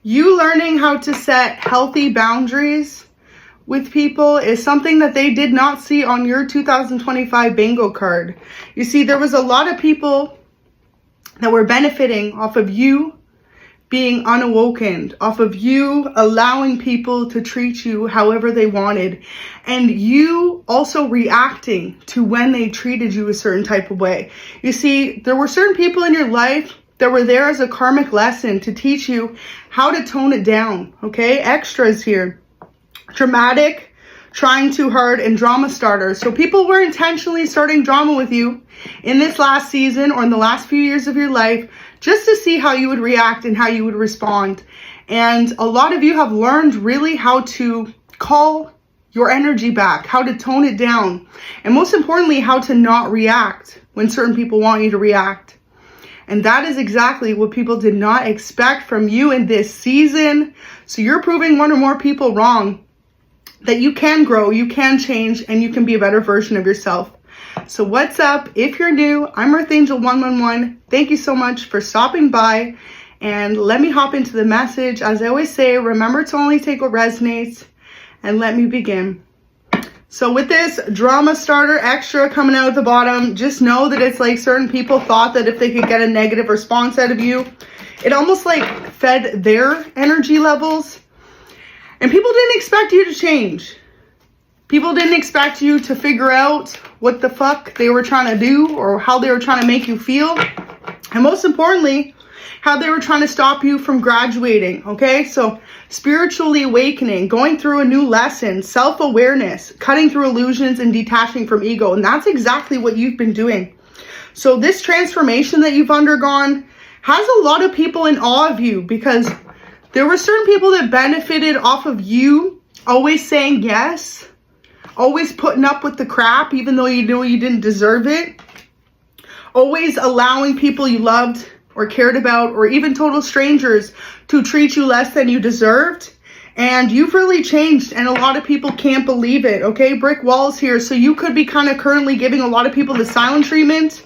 You learning how to set healthy boundaries with people is something that they did not see on your 2025 bingo card. You see, there was a lot of people that were benefiting off of you being unawakened, off of you allowing people to treat you however they wanted, and you also reacting to when they treated you a certain type of way. You see, there were certain people in your life that were there as a karmic lesson to teach you how to tone it down, okay? Extras here. Dramatic, trying too hard, and drama starters. So people were intentionally starting drama with you in this last season or in the last few years of your life just to see how you would react and how you would respond. And a lot of you have learned really how to call your energy back, how to tone it down, and most importantly, how to not react when certain people want you to react. And that is exactly what people did not expect from you in this season. So you're proving one or more people wrong, that you can grow, you can change, and you can be a better version of yourself. So what's up? If you're new, I'm Earth Angel 111. Thank you so much for stopping by, and let me hop into the message. As I always say, remember to only take what resonates, and let me begin. So with this drama starter extra coming out at the bottom, just know that it's like certain people thought that if they could get a negative response out of you, it almost like fed their energy levels. And people didn't expect you to change. People didn't expect you to figure out what the fuck they were trying to do or how they were trying to make you feel. And most importantly, how they were trying to stop you from graduating, okay? So spiritually awakening, going through a new lesson, self-awareness, cutting through illusions and detaching from ego. And that's exactly what you've been doing. So this transformation that you've undergone has a lot of people in awe of you, because there were certain people that benefited off of you always saying yes, always putting up with the crap even though you knew you didn't deserve it, always allowing people you loved or cared about, or even total strangers, to treat you less than you deserved. And you've really changed, and a lot of people can't believe it, okay? Brick walls here. So you could be kind of currently giving a lot of people the silent treatment.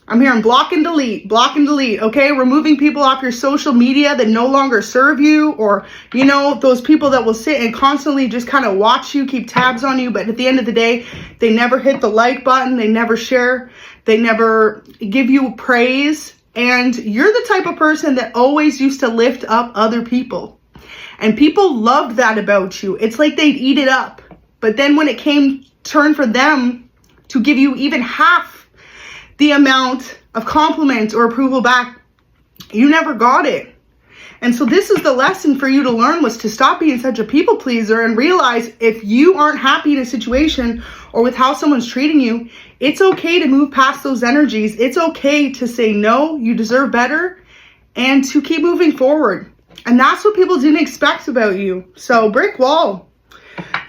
I'm hearing block and delete, okay? Removing people off your social media that no longer serve you, or, you know, those people that will sit and constantly just kind of watch you, keep tabs on you, but at the end of the day, they never hit the like button, they never share, they never give you praise. And you're the type of person that always used to lift up other people. And people loved that about you. It's like they'd eat it up. But then when it came turn for them to give you even half the amount of compliment or approval back, you never got it. And so this is the lesson for you to learn, was to stop being such a people pleaser and realize if you aren't happy in a situation or with how someone's treating you, it's okay to move past those energies. It's okay to say no, you deserve better, and to keep moving forward. And that's what people didn't expect about you. So brick wall.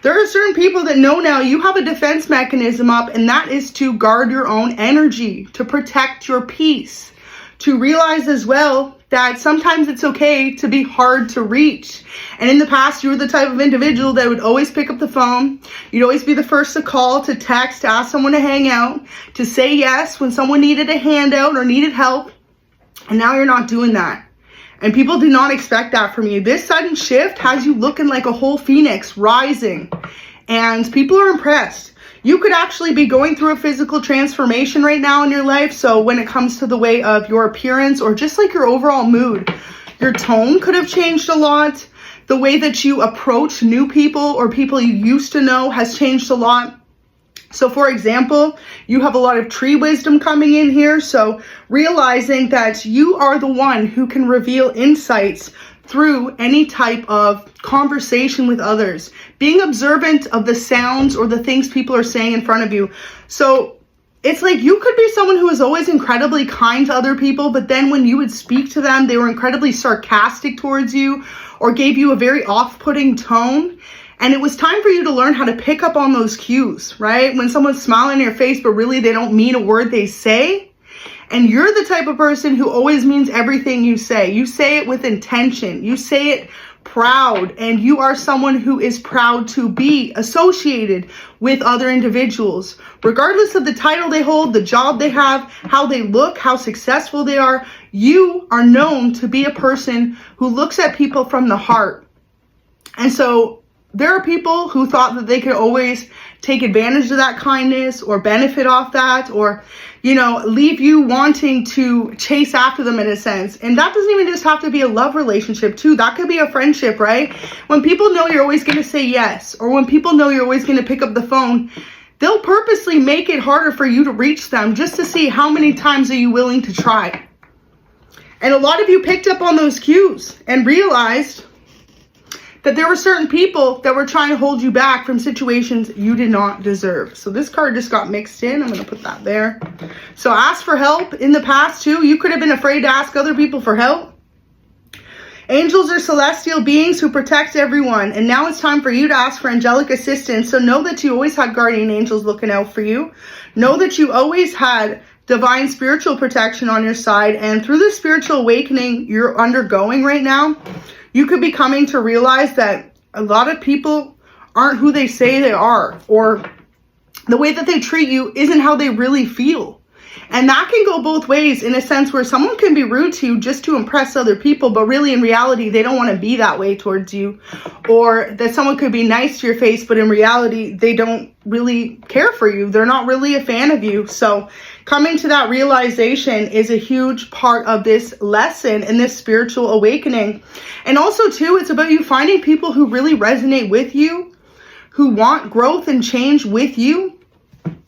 There are certain people that know now you have a defense mechanism up, and that is to guard your own energy, to protect your peace, to realize as well that sometimes it's okay to be hard to reach. And in the past, you were the type of individual that would always pick up the phone. You'd always be the first to call, to text, to ask someone to hang out, to say yes when someone needed a handout or needed help. And now you're not doing that. And people did not expect that from you. This sudden shift has you looking like a whole phoenix rising. And people are impressed. You could actually be going through a physical transformation right now in your life. So when it comes to the way of your appearance or just like your overall mood, your tone could have changed a lot. The way that you approach new people or people you used to know has changed a lot. So for example, you have a lot of tree wisdom coming in here. So realizing that you are the one who can reveal insights through any type of conversation with others, being observant of the sounds or the things people are saying in front of you. So it's like you could be someone who is always incredibly kind to other people, but then when you would speak to them, they were incredibly sarcastic towards you or gave you a very off-putting tone. And it was time for you to learn how to pick up on those cues, right? When someone's smiling in your face, but really they don't mean a word they say. And you're the type of person who always means everything you say. You say it with intention. You say it proud, and you are someone who is proud to be associated with other individuals. Regardless of the title they hold, the job they have, how they look, how successful they are, you are known to be a person who looks at people from the heart. And so there are people who thought that they could always take advantage of that kindness or benefit off that, or, you know, leave you wanting to chase after them in a sense. And that doesn't even just have to be a love relationship too. That could be a friendship, right? When people know you're always going to say yes, or when people know you're always going to pick up the phone, they'll purposely make it harder for you to reach them just to see how many times are you willing to try. And a lot of you picked up on those cues and realized that there were certain people that were trying to hold you back from situations you did not deserve. So this card just got mixed in. I'm going to put that there. So ask for help in the past too. You could have been afraid to ask other people for help. Angels are celestial beings who protect everyone. And now it's time for you to ask for angelic assistance. So know that you always had guardian angels looking out for you. Know that you always had divine spiritual protection on your side. And through the spiritual awakening you're undergoing right now, you could be coming to realize that a lot of people aren't who they say they are, or the way that they treat you isn't how they really feel. And that can go both ways, in a sense where someone can be rude to you just to impress other people, but really in reality, they don't want to be that way towards you. Or that someone could be nice to your face, but in reality, they don't really care for you. They're not really a fan of you. So coming to that realization is a huge part of this lesson and this spiritual awakening. And also too, it's about you finding people who really resonate with you, who want growth and change with you.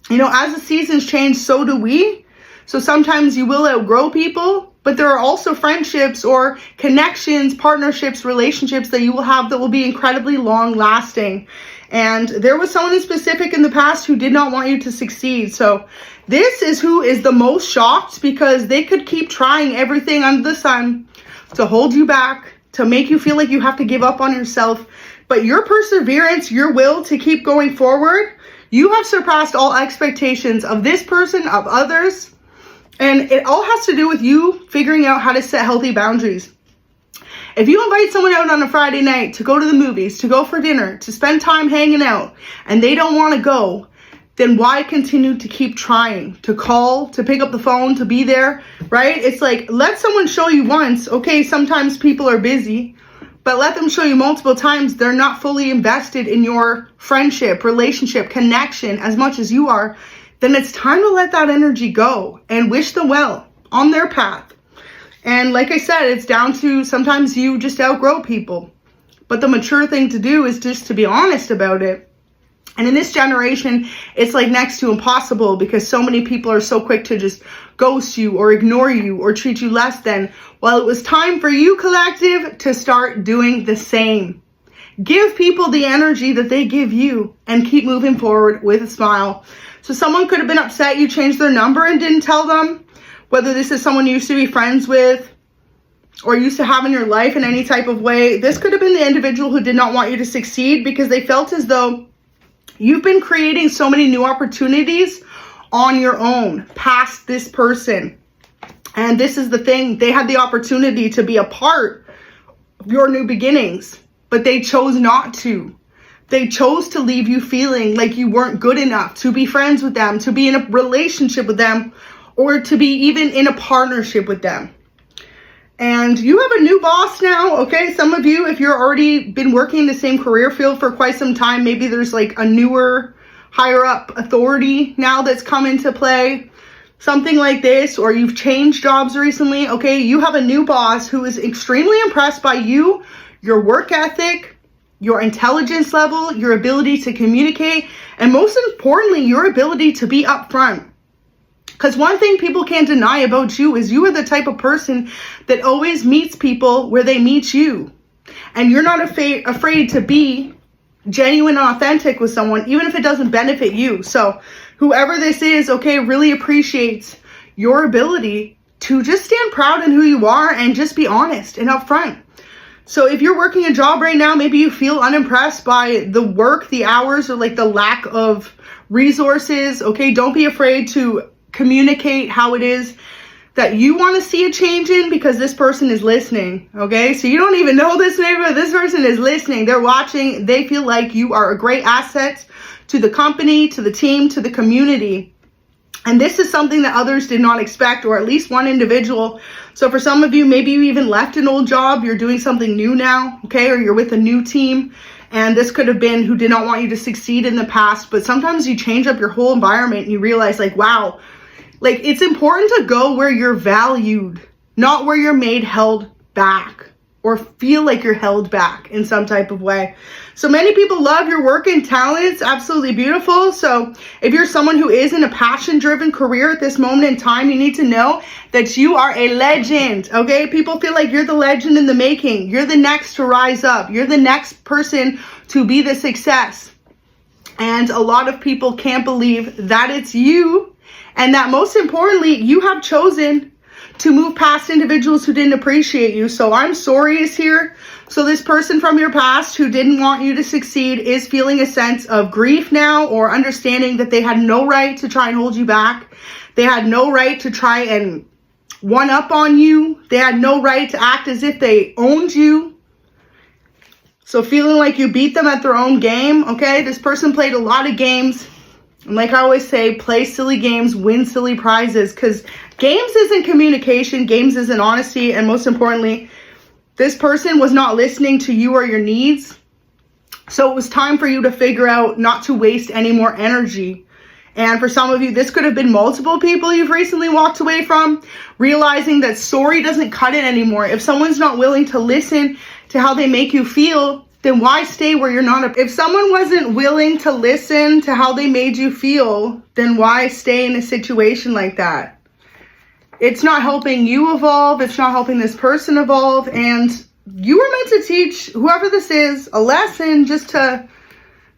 You know, as the seasons change, so do we. So sometimes you will outgrow people, but there are also friendships or connections, partnerships, relationships that you will have that will be incredibly long lasting. And there was someone in specific in the past who did not want you to succeed. So this is who is the most shocked, because they could keep trying everything under the sun to hold you back, to make you feel like you have to give up on yourself. But your perseverance, your will to keep going forward, you have surpassed all expectations of this person, of others. And it all has to do with you figuring out how to set healthy boundaries. If you invite someone out on a Friday night to go to the movies, to go for dinner, to spend time hanging out, and they don't want to go, then why continue to keep trying, to call, to pick up the phone, to be there, right? It's like, let someone show you once. Okay, sometimes people are busy, but let them show you multiple times they're not fully invested in your friendship, relationship, connection as much as you are. Then it's time to let that energy go and wish them well on their path. And like I said, it's down to sometimes you just outgrow people. But the mature thing to do is just to be honest about it. And in this generation, it's like next to impossible, because so many people are so quick to just ghost you or ignore you or treat you less than. Well, it was time for you, collective, to start doing the same. Give people the energy that they give you and keep moving forward with a smile. So someone could have been upset you changed their number and didn't tell them, whether this is someone you used to be friends with or used to have in your life in any type of way. This could have been the individual who did not want you to succeed, because they felt as though you've been creating so many new opportunities on your own past this person. And this is the thing, they had the opportunity to be a part of your new beginnings, but they chose not to. They chose to leave you feeling like you weren't good enough to be friends with them, to be in a relationship with them, or to be even in a partnership with them. And you have a new boss now, okay? Some of you, if you're already been working in the same career field for quite some time, maybe there's like a newer, higher up authority now that's come into play, something like this, or you've changed jobs recently, okay? You have a new boss who is extremely impressed by you, your work ethic, your intelligence level, your ability to communicate, and most importantly, your ability to be upfront. Because one thing people can't deny about you is you are the type of person that always meets people where they meet you. And you're not afraid to be genuine and authentic with someone, even if it doesn't benefit you. So whoever this is, okay, really appreciates your ability to just stand proud in who you are and just be honest and upfront. So if you're working a job right now, maybe you feel unimpressed by the work, the hours, or like the lack of resources, okay, don't be afraid to communicate how it is that you want to see a change in, because this person is listening, okay? So you don't even know this neighbor, this person is listening. They're watching. They feel like you are a great asset to the company, to the team, to the community. And this is something that others did not expect, or at least one individual. So for some of you, maybe you even left an old job, you're doing something new now, okay? Or you're with a new team. And this could have been who did not want you to succeed in the past. But sometimes you change up your whole environment and you realize, like, wow, like, it's important to go where you're valued, not where you're held back, or feel like you're held back in some type of way. So many people love your work and talents. Absolutely beautiful. So if you're someone who is in a passion-driven career at this moment in time, you need to know that you are a legend, okay? People feel like you're the legend in the making. You're the next to rise up. You're the next person to be the success. And a lot of people can't believe that it's you, and that most importantly, you have chosen to move past individuals who didn't appreciate you. So I'm sorry is here. So this person from your past who didn't want you to succeed is feeling a sense of grief now, or understanding that they had no right to try and hold you back. They had no right to try and one up on you. They had no right to act as if they owned you. So feeling like you beat them at their own game, okay? This person played a lot of games. And like I always say, play silly games, win silly prizes, because games isn't communication, games isn't honesty, and most importantly, this person was not listening to you or your needs. So it was time for you to figure out not to waste any more energy. And for some of you, this could have been multiple people you've recently walked away from, realizing that sorry doesn't cut it anymore. If someone's not willing to listen to how they make you feel, then why stay where you're not? If someone wasn't willing to listen to how they made you feel, then why stay in a situation like that? It's not helping you evolve. It's not helping this person evolve. And you were meant to teach whoever this is a lesson, just to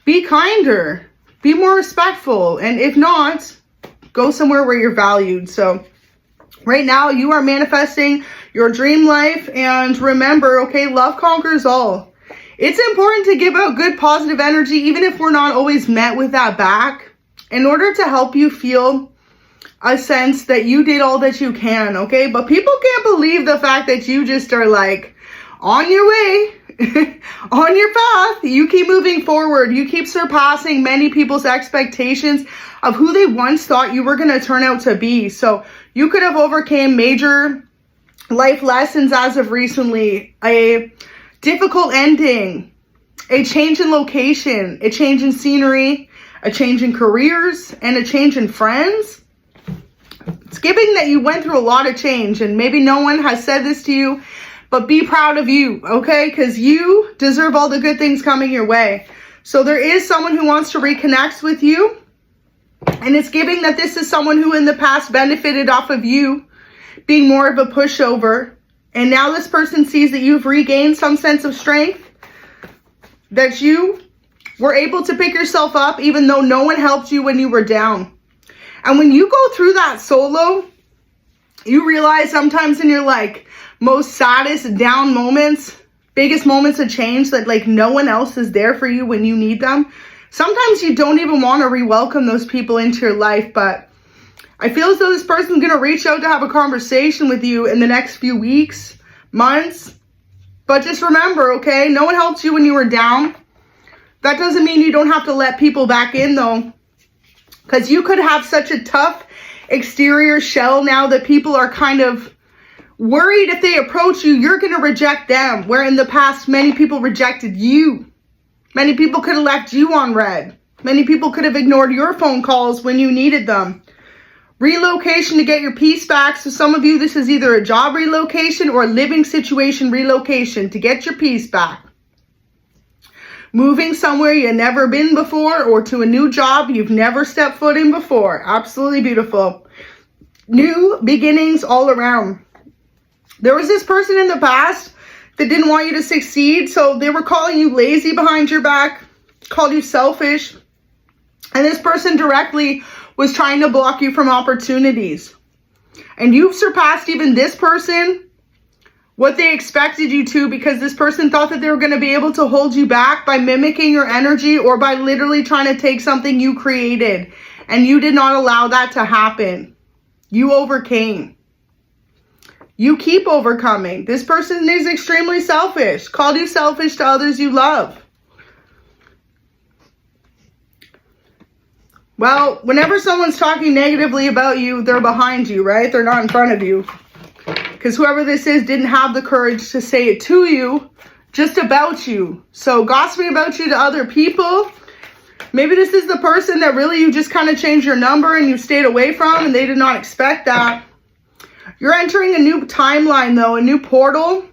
be kinder, be more respectful. And if not, go somewhere where you're valued. So right now you are manifesting your dream life. And remember, okay, love conquers all. It's important to give out good positive energy, even if we're not always met with that back, in order to help you feel a sense that you did all that you can, okay? But people can't believe the fact that you just are like on your way, on your path. You keep moving forward. You keep surpassing many people's expectations of who they once thought you were going to turn out to be. So you could have overcame major life lessons as of recently, a difficult ending, a change in location, a change in scenery, a change in careers, and a change in friends. It's giving that you went through a lot of change, and maybe no one has said this to you, but be proud of you, okay? Because you deserve all the good things coming your way. So there is someone who wants to reconnect with you, and it's giving that this is someone who in the past benefited off of you being more of a pushover. And now this person sees that you've regained some sense of strength, that you were able to pick yourself up even though no one helped you when you were down. And when you go through that solo, you realize sometimes in your like most saddest down moments, biggest moments of change, that like no one else is there for you when you need them. Sometimes you don't even want to re-welcome those people into your life, but I feel as though this person's going to reach out to have a conversation with you in the next few weeks, months. But just remember, okay, no one helped you when you were down. That doesn't mean you don't have to let people back in, though. Because you could have such a tough exterior shell now that people are kind of worried if they approach you, you're going to reject them. Where in the past, many people rejected you. Many people could have left you on red. Many people could have ignored your phone calls when you needed them. Relocation to get your peace back. So some of you, this is either a job relocation or a living situation relocation to get your peace back. Moving somewhere you've never been before, or to a new job you've never stepped foot in before. Absolutely beautiful. New beginnings all around. There was this person in the past that didn't want you to succeed. So they were calling you lazy behind your back, called you selfish. And this person directly was trying to block you from opportunities. And you've surpassed even this person, what they expected you to, because this person thought that they were going to be able to hold you back by mimicking your energy, or by literally trying to take something you created. And you did not allow that to happen. You overcame. You keep overcoming. This person is extremely selfish. Called you selfish to others you love. Well, whenever someone's talking negatively about you, they're behind you, right? They're not in front of you. Because whoever this is didn't have the courage to say it to you, just about you. So gossiping about you to other people, maybe this is the person that really you just kind of changed your number and you stayed away from, and they did not expect that. You're entering a new timeline though, a new portal.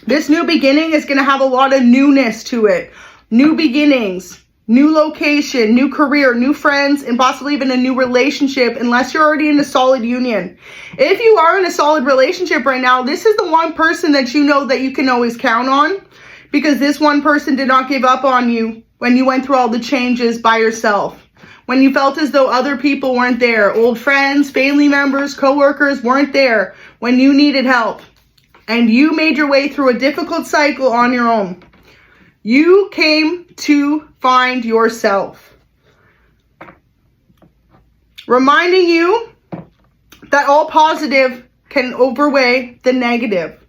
This new beginning is going to have a lot of newness to it. New beginnings, new location, new career, new friends, and possibly even a new relationship, unless you're already in a solid union. If you are in a solid relationship right now, this is the one person that you know that you can always count on, because this one person did not give up on you when you went through all the changes by yourself. When you felt as though other people weren't there, old friends, family members, co-workers weren't there when you needed help, and you made your way through a difficult cycle on your own. You came to find yourself. Reminding you that all positive can outweigh the negative.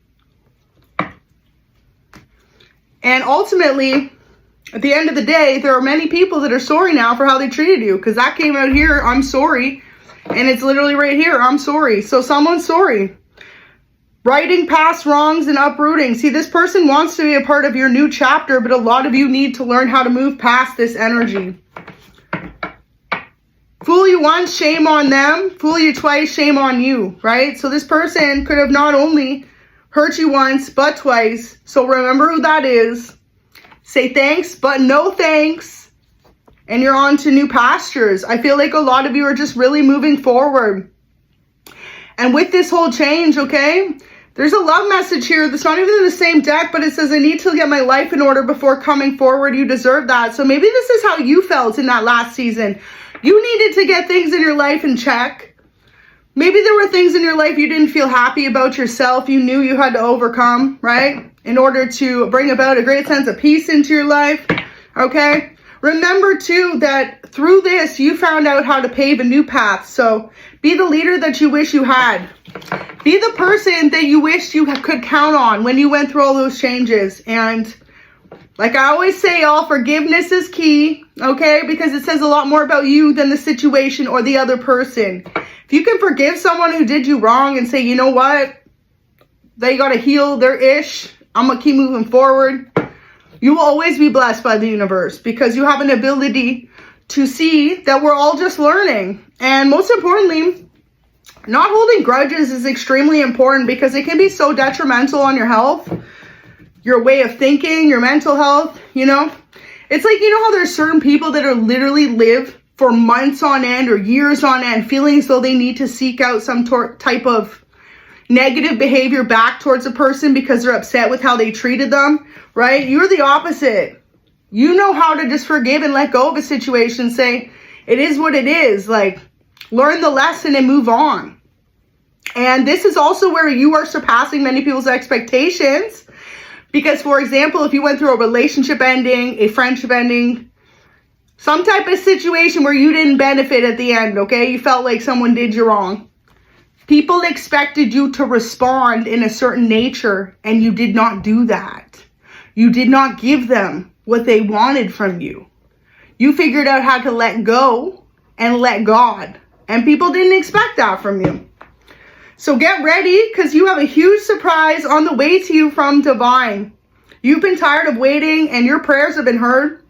And ultimately, at the end of the day, there are many people that are sorry now for how they treated you. Because that came out here, I'm sorry. And it's literally right here, I'm sorry. So someone's sorry. Righting past wrongs and uprooting. See, this person wants to be a part of your new chapter, but a lot of you need to learn how to move past this energy. Fool you once, shame on them. Fool you twice, shame on you, right? So this person could have not only hurt you once, but twice. So remember who that is. Say thanks, but no thanks. And you're on to new pastures. I feel like a lot of you are just really moving forward. And with this whole change, okay, there's a love message here that's not even in the same deck, but it says, I need to get my life in order before coming forward. You deserve that. So maybe this is how you felt in that last season. You needed to get things in your life in check. Maybe there were things in your life you didn't feel happy about yourself. You knew you had to overcome, right? In order to bring about a great sense of peace into your life, okay? Remember too that through this, you found out how to pave a new path. So be the leader that you wish you had. Be the person that you wish you could count on when you went through all those changes. And like I always say, all forgiveness is key, okay? Because it says a lot more about you than the situation or the other person. If you can forgive someone who did you wrong and say, you know what? They got to heal their ish. I'm going to keep moving forward. You will always be blessed by the universe because you have an ability to see that we're all just learning. And most importantly, not holding grudges is extremely important because it can be so detrimental on your health, your way of thinking, your mental health, you know. It's like, you know how there's certain people that are literally live for months on end or years on end feeling as though they need to seek out some type of negative behavior back towards a person because they're upset with how they treated them, right? You're the opposite. You know how to just forgive and let go of a situation. Say, it is what it is. Like, learn the lesson and move on. And this is also where you are surpassing many people's expectations. Because, for example, if you went through a relationship ending, a friendship ending, some type of situation where you didn't benefit at the end, okay? You felt like someone did you wrong. People expected you to respond in a certain nature, and you did not do that. You did not give them what they wanted from you. You figured out how to let go and let God. And people didn't expect that from you. So get ready, because you have a huge surprise on the way to you from divine. You've been tired of waiting, and your prayers have been heard.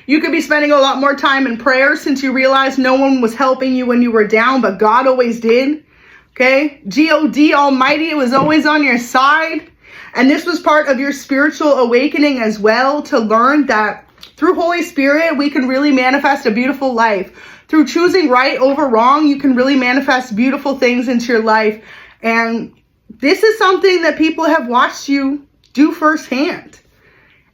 You could be spending a lot more time in prayer since you realized no one was helping you when you were down, but God always did. Okay, God Almighty was always on your side. And this was part of your spiritual awakening as well, to learn that through Holy Spirit, we can really manifest a beautiful life. Through choosing right over wrong, you can really manifest beautiful things into your life. And this is something that people have watched you do firsthand.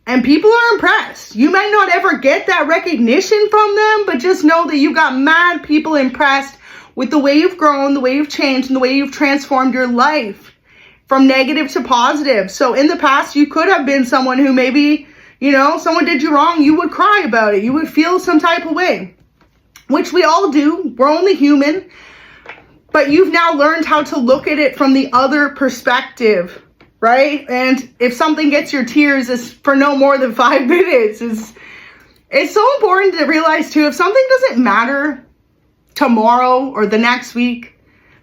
And people are impressed. You might not ever get that recognition from them, but just know that you got mad people impressed with the way you've grown, the way you've changed, and the way you've transformed your life from negative to positive. So in the past, you could have been someone who maybe, you know, someone did you wrong. You would cry about it. You would feel some type of way, which we all do. We're only human. but you've now learned how to look at it from the other perspective, right? And if something gets your tears, it's for no more than 5 minutes. It's so important to realize too, if something doesn't matter tomorrow or the next week,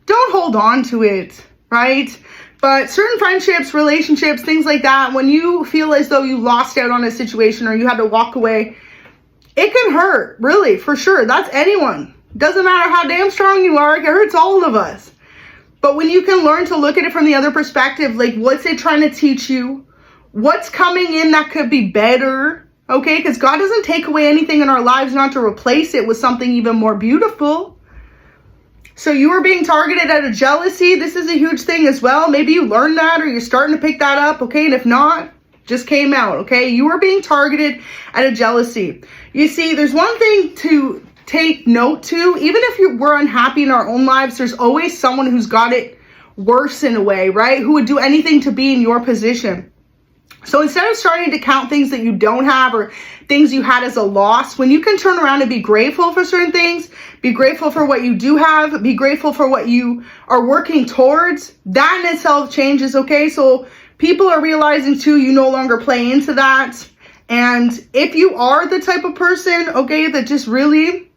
don't hold on to it, right? But certain friendships, relationships, things like that, when you feel as though you lost out on a situation or you had to walk away, it can hurt, really, for sure. That's anyone. Doesn't matter how damn strong you are, it hurts all of us. But when you can learn to look at it from the other perspective, like what's it trying to teach you? What's coming in that could be better? Okay, because God doesn't take away anything in our lives not to replace it with something even more beautiful. So you were being targeted out of jealousy. This is a huge thing as well. Maybe you learned that or you're starting to pick that up, okay? And if not, just came out, okay? You were being targeted out of jealousy. You see, there's one thing to take note to. Even if we're unhappy in our own lives, there's always someone who's got it worse in a way, right? Who would do anything to be in your position. So instead of starting to count things that you don't have or things you had as a loss, when you can turn around and be grateful for certain things, be grateful for what you do have, be grateful for what you are working towards, that in itself changes, okay? So people are realizing too, you no longer play into that. And if you are the type of person, okay, that just really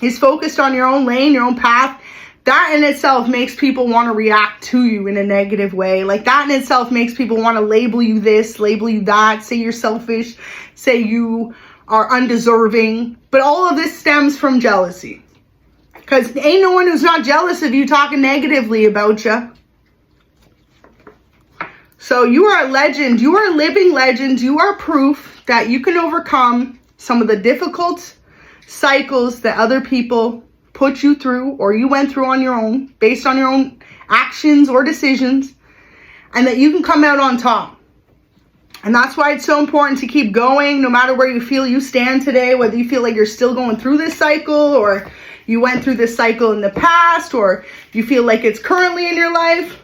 is focused on your own lane, your own path, that in itself makes people want to react to you in a negative way. Like that in itself makes people want to label you this, label you that, say you're selfish, say you are undeserving. But all of this stems from jealousy. Because ain't no one who's not jealous of you talking negatively about you. So you are a legend. You are a living legend. You are proof that you can overcome some of the difficult cycles that other people put you through or you went through on your own, based on your own actions or decisions, and that you can come out on top. And that's why it's so important to keep going, no matter where you feel you stand today, whether you feel like you're still going through this cycle or you went through this cycle in the past or you feel like it's currently in your life.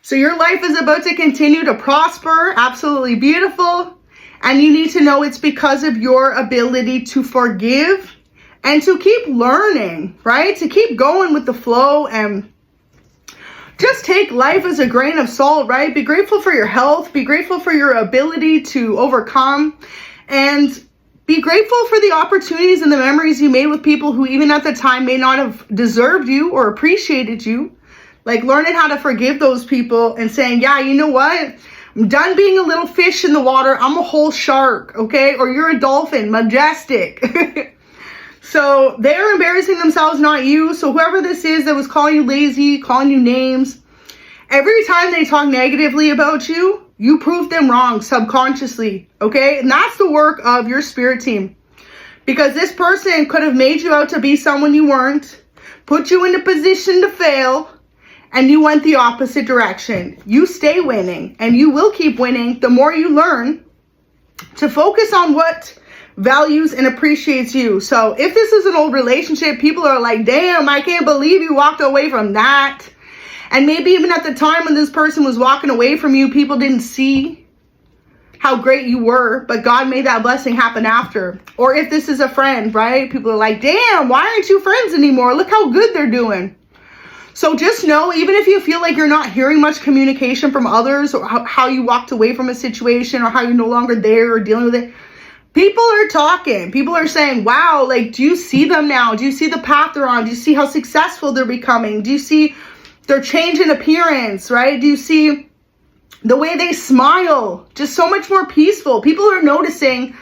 So your life is about to continue to prosper, absolutely beautiful. And you need to know it's because of your ability to forgive and to keep learning, right? To keep going with the flow and just take life as a grain of salt, right? Be grateful for your health. Be grateful for your ability to overcome. And be grateful for the opportunities and the memories you made with people who even at the time may not have deserved you or appreciated you. Like learning how to forgive those people and saying, yeah, you know what? I'm done being a little fish in the water. I'm a whole shark, okay? Or you're a dolphin, majestic. So they're embarrassing themselves, not you. So whoever this is that was calling you lazy, calling you names, every time they talk negatively about you, you prove them wrong subconsciously, okay? And that's the work of your spirit team. Because this person could have made you out to be someone you weren't, put you in a position to fail, and you went the opposite direction. You stay winning, and you will keep winning the more you learn to focus on what values and appreciates you. So if this is an old relationship, people are like, damn, I can't believe you walked away from that. And maybe even at the time when this person was walking away from you, people didn't see how great you were, but God made that blessing happen after. Or if this is a friend, right? People are like, damn, why aren't you friends anymore? Look how good they're doing. So just know, even if you feel like you're not hearing much communication from others or how you walked away from a situation or how you're no longer there or dealing with it, people are talking. People are saying, wow, like, do you see them now? Do you see the path they're on? Do you see how successful they're becoming? Do you see their change in appearance, right? Do you see the way they smile? Just so much more peaceful. People are noticing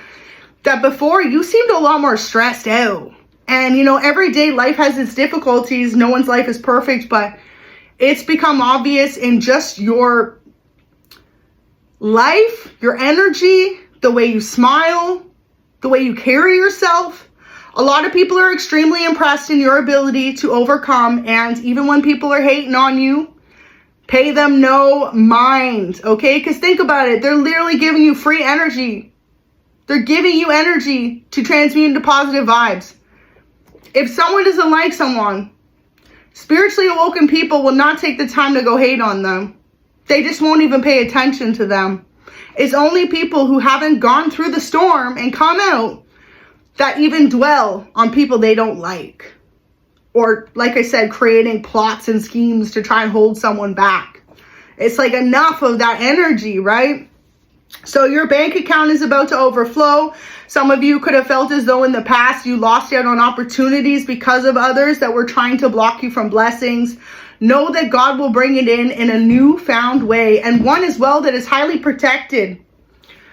that before you seemed a lot more stressed out. And, you know, every day life has its difficulties. No one's life is perfect, but it's become obvious in just your life, your energy, the way you smile, the way you carry yourself. A lot of people are extremely impressed in your ability to overcome. And even when people are hating on you, pay them no mind, okay? Because think about it. They're literally giving you free energy. They're giving you energy to transmute into positive vibes. If someone doesn't like someone, spiritually awoken people will not take the time to go hate on them. They just won't even pay attention to them. It's only people who haven't gone through the storm and come out that even dwell on people they don't like. or like I said, creating plots and schemes to try and hold someone back. It's like enough of that energy, right? So your bank account is about to overflow. Some of you could have felt as though in the past you lost out on opportunities because of others that were trying to block you from blessings. Know that God will bring it in a newfound way, and one as well that is highly protected.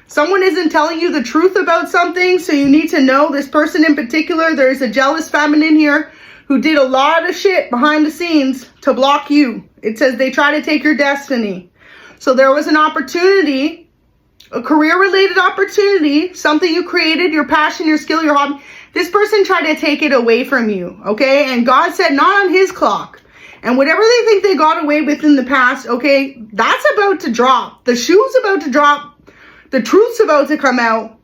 Someone isn't telling you the truth about something, so you need to know this person in particular. There's a jealous feminine here who did a lot of shit behind the scenes to block you. It says they try to take your destiny. So there was an opportunity, a career-related opportunity, something you created, your passion, your skill, your hobby. This person tried to take it away from you, okay? And God said, not on his clock. And whatever they think they got away with in the past, okay, that's about to drop. The shoe's about to drop. The truth's about to come out.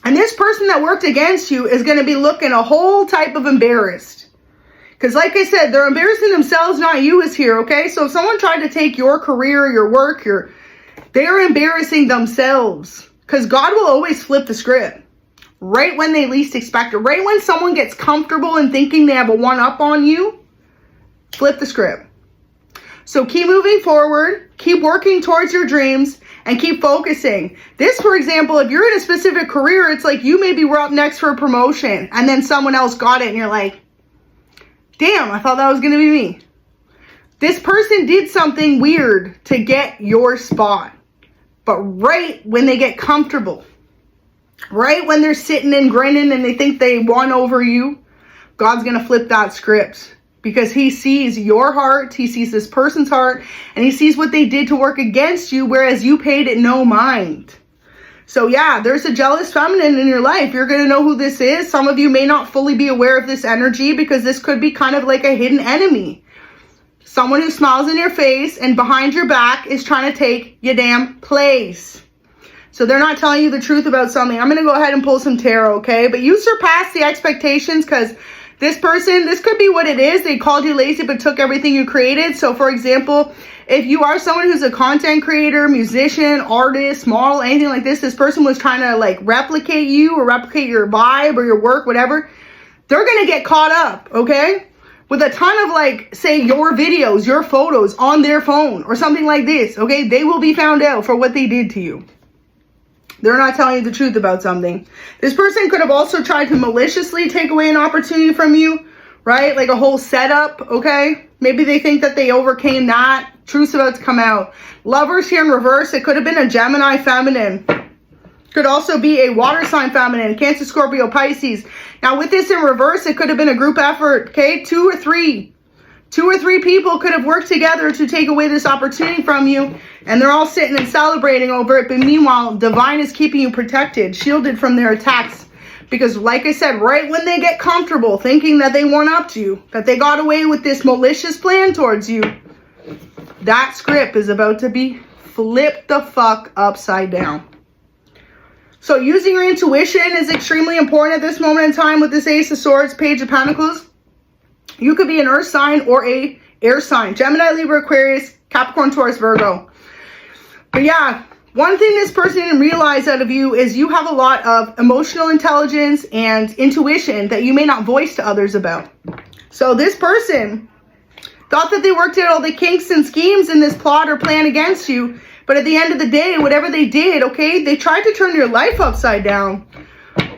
And this person that worked against you is going to be looking a whole type of embarrassed. Because like I said, they're embarrassing themselves, not you is here, okay? So if someone tried to take your career, your work, they're embarrassing themselves. Because God will always flip the script. Right when they least expect it. Right when someone gets comfortable in thinking they have a one-up on you, flip the script. So keep moving forward, keep working towards your dreams, and keep focusing. This, for example, if you're in a specific career, it's like you maybe were up next for a promotion and then someone else got it and you're like, damn, I thought that was going to be me. This person did something weird to get your spot. But right when they get comfortable, right when they're sitting and grinning and they think they won over you, God's going to flip that script. Because he sees your heart, he sees this person's heart, and he sees what they did to work against you, whereas you paid it no mind. So yeah, there's a jealous feminine in your life. You're going to know who this is. Some of you may not fully be aware of this energy because this could be kind of like a hidden enemy. Someone who smiles in your face and behind your back is trying to take your damn place. So they're not telling you the truth about something. I'm going to go ahead and pull some tarot, okay? But you surpassed the expectations because this person, this could be what it is. They called you lazy but took everything you created. So for example, if you are someone who's a content creator, musician, artist, model, anything like this person was trying to like replicate you or replicate your vibe or your work, whatever, they're going to get caught up, okay? With a ton of like, say, your videos, your photos on their phone or something like this, okay? They will be found out for what they did to you. They're not telling you the truth about something. This person could have also tried to maliciously take away an opportunity from you, right? Like a whole setup, okay? Maybe they think that they overcame that. Truth's about to come out. Lovers here in reverse. It could have been a Gemini feminine. Could also be a water sign feminine. Cancer, Scorpio, Pisces. Now with this in reverse, it could have been a group effort, okay? Two or three people could have worked together to take away this opportunity from you, and they're all sitting and celebrating over it. But meanwhile, divine is keeping you protected, shielded from their attacks. Because like I said, right when they get comfortable thinking that they one-upped you, that they got away with this malicious plan towards you, that script is about to be flipped the fuck upside down. So using your intuition is extremely important at this moment in time with this Ace of Swords, Page of Pentacles. You could be an earth sign or a air sign. Gemini, Libra, Aquarius, Capricorn, Taurus, Virgo. But yeah, one thing this person didn't realize out of you is you have a lot of emotional intelligence and intuition that you may not voice to others about. So this person thought that they worked out all the kinks and schemes in this plot or plan against you. But at the end of the day, whatever they did, okay, they tried to turn your life upside down.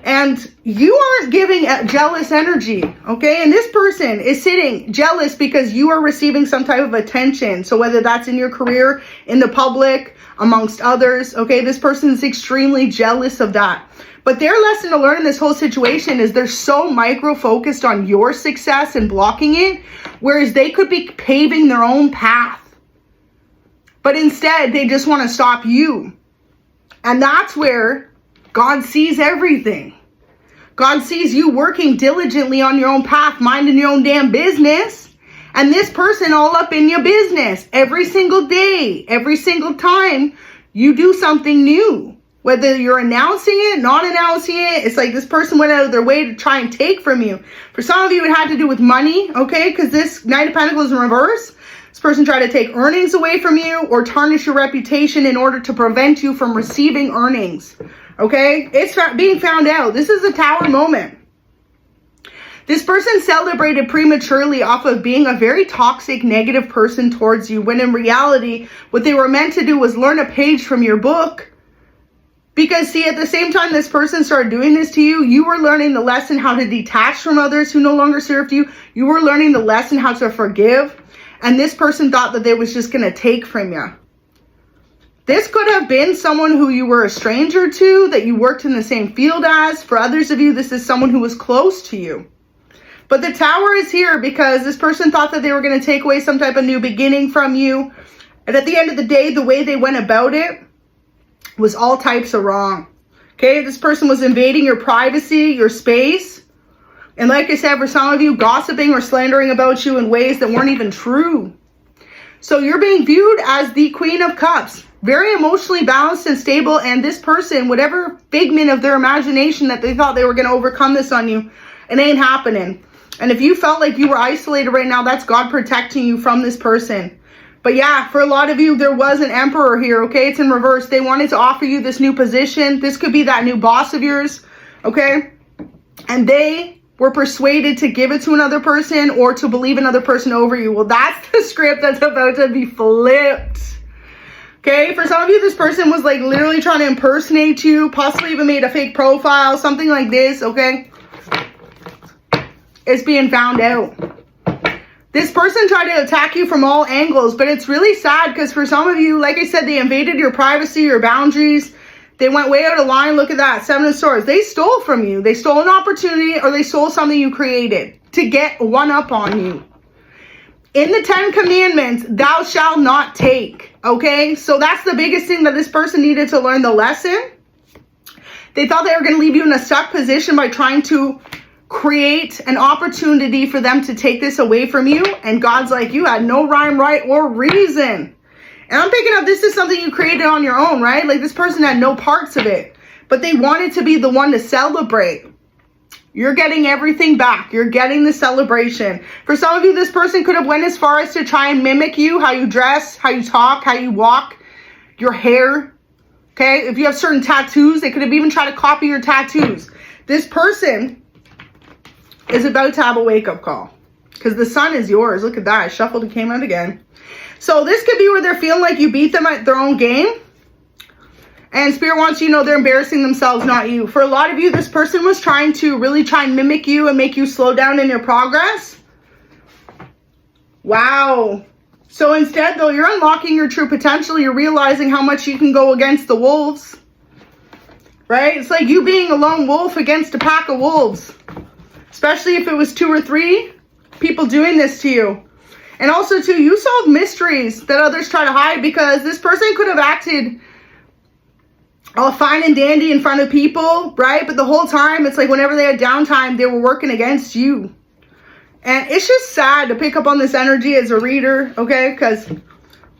And you aren't giving jealous energy, okay? And this person is sitting jealous because you are receiving some type of attention. So whether that's in your career, in the public, amongst others, okay? This person is extremely jealous of that. But their lesson to learn in this whole situation is they're so micro-focused on your success and blocking it, whereas they could be paving their own path. But instead, they just want to stop you. And that's where God sees everything. God sees you working diligently on your own path, minding your own damn business. And this person all up in your business every single day, every single time you do something new. Whether you're announcing it, not announcing it, it's like this person went out of their way to try and take from you. For some of you, it had to do with money, okay? Because this Knight of Pentacles in reverse. This person tried to take earnings away from you or tarnish your reputation in order to prevent you from receiving earnings. Okay, it's being found out. This is a Tower moment. This person celebrated prematurely off of being a very toxic, negative person towards you, when in reality, what they were meant to do was learn a page from your book. Because see, at the same time this person started doing this to you, you were learning the lesson how to detach from others who no longer served you. You were learning the lesson how to forgive. And this person thought that they was just going to take from you. This could have been someone who you were a stranger to, that you worked in the same field as. For others of you, this is someone who was close to you. But the Tower is here because this person thought that they were going to take away some type of new beginning from you. And at the end of the day, the way they went about it was all types of wrong. Okay, this person was invading your privacy, your space. And like I said, for some of you, gossiping or slandering about you in ways that weren't even true. So you're being viewed as the Queen of Cups. Very emotionally balanced and stable. And this person, whatever figment of their imagination that they thought they were going to overcome this on you, it ain't happening. And if you felt like you were isolated right now, that's God protecting you from this person. But yeah, for a lot of you, there was an Emperor here, okay? It's in reverse. They wanted to offer you this new position. This could be that new boss of yours, okay? And they were persuaded to give it to another person or to believe another person over you. Well, that's the script that's about to be flipped. Okay, for some of you, this person was like literally trying to impersonate you, possibly even made a fake profile, something like this, okay? It's being found out. This person tried to attack you from all angles, but it's really sad because for some of you, like I said, they invaded your privacy, your boundaries. They went way out of line. Look at that, 7 of Swords. They stole from you. They stole an opportunity, or they stole something you created to get one up on you. In the 10 commandments, thou shalt not take, okay? So that's the biggest thing that this person needed to learn the lesson. They thought they were going to leave you in a stuck position by trying to create an opportunity for them to take this away from you. And God's like, you had no rhyme, right, or reason. And I'm picking up this is something you created on your own, right? Like this person had no parts of it, but they wanted to be the one to celebrate. You're getting everything back. You're getting the celebration. For some of you, this person could have went as far as to try and mimic you, how you dress, how you talk, how you walk, your hair. Okay, if you have certain tattoos, they could have even tried to copy your tattoos. This person is about to have a wake-up call because the sun is yours. Look at that. I shuffled and came out again. So this could be where they're feeling like you beat them at their own game. And Spirit wants you to know they're embarrassing themselves, not you. For a lot of you, this person was trying to really try and mimic you and make you slow down in your progress. Wow. So instead, though, you're unlocking your true potential. You're realizing how much you can go against the wolves. Right? It's like you being a lone wolf against a pack of wolves. Especially if it was 2 or 3 people doing this to you. And also, too, you solve mysteries that others try to hide because this person could have acted all fine and dandy in front of people, right? But the whole time, it's like whenever they had downtime, they were working against you. And it's just sad to pick up on this energy as a reader, okay? Because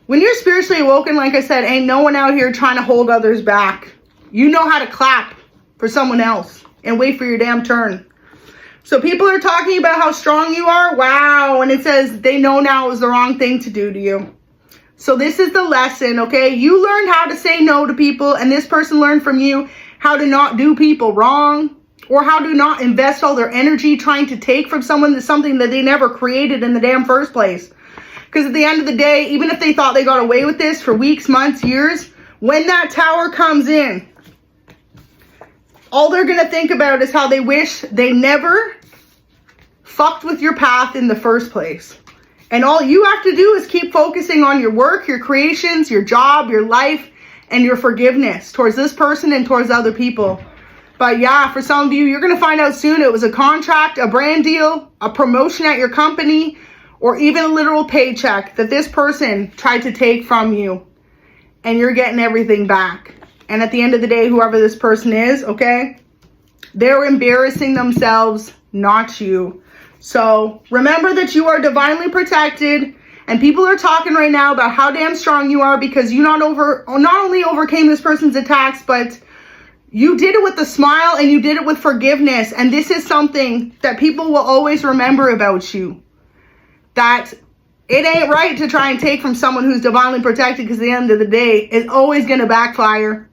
when you're spiritually awoken, like I said, ain't no one out here trying to hold others back. You know how to clap for someone else and wait for your damn turn. So people are talking about how strong you are. Wow. And it says they know now it was the wrong thing to do to you. So this is the lesson, okay? You learned how to say no to people, and this person learned from you how to not do people wrong, or how to not invest all their energy trying to take from someone something that they never created in the damn first place. Because at the end of the day, even if they thought they got away with this for weeks, months, years, when that Tower comes in, all they're going to think about is how they wish they never fucked with your path in the first place. And all you have to do is keep focusing on your work, your creations, your job, your life, and your forgiveness towards this person and towards other people. But yeah, for some of you, you're going to find out soon it was a contract, a brand deal, a promotion at your company, or even a literal paycheck that this person tried to take from you. And you're getting everything back. And at the end of the day, whoever this person is, okay, they're embarrassing themselves, not you. So remember that you are divinely protected, and people are talking right now about how damn strong you are because you not only overcame this person's attacks, but you did it with a smile and you did it with forgiveness. And this is something that people will always remember about you. That it ain't right to try and take from someone who's divinely protected, because at the end of the day, it's always going to backfire.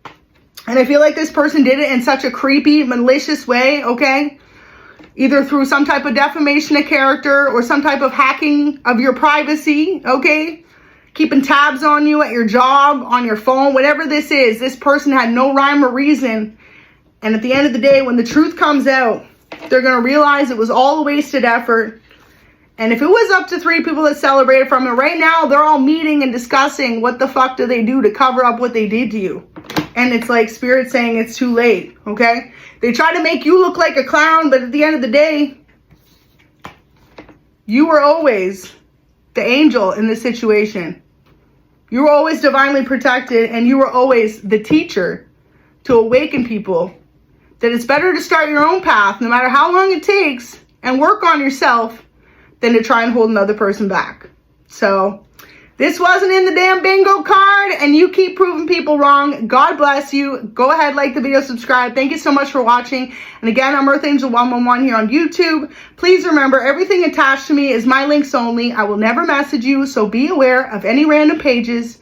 And I feel like this person did it in such a creepy, malicious way, okay? either through some type of defamation of character or some type of hacking of your privacy, okay? Keeping tabs on you at your job, on your phone, whatever this is. This person had no rhyme or reason. And at the end of the day, when the truth comes out, they're going to realize it was all a wasted effort. And if it was up to 3 people that celebrated from it, right now, they're all meeting and discussing what the fuck do they do to cover up what they did to you. And it's like Spirit saying it's too late, okay? They try to make you look like a clown, but at the end of the day, you were always the angel in this situation. You were always divinely protected, and you were always the teacher to awaken people that it's better to start your own path, no matter how long it takes, and work on yourself than to try and hold another person back. So this wasn't in the damn bingo card, and you keep proving people wrong. God bless you. Go ahead, like the video, subscribe. Thank you so much for watching. And again, I'm ᴛᴜ𴟽ⴜ here on YouTube. Please remember, everything attached to me is my links only. I will never message you, so be aware of any random pages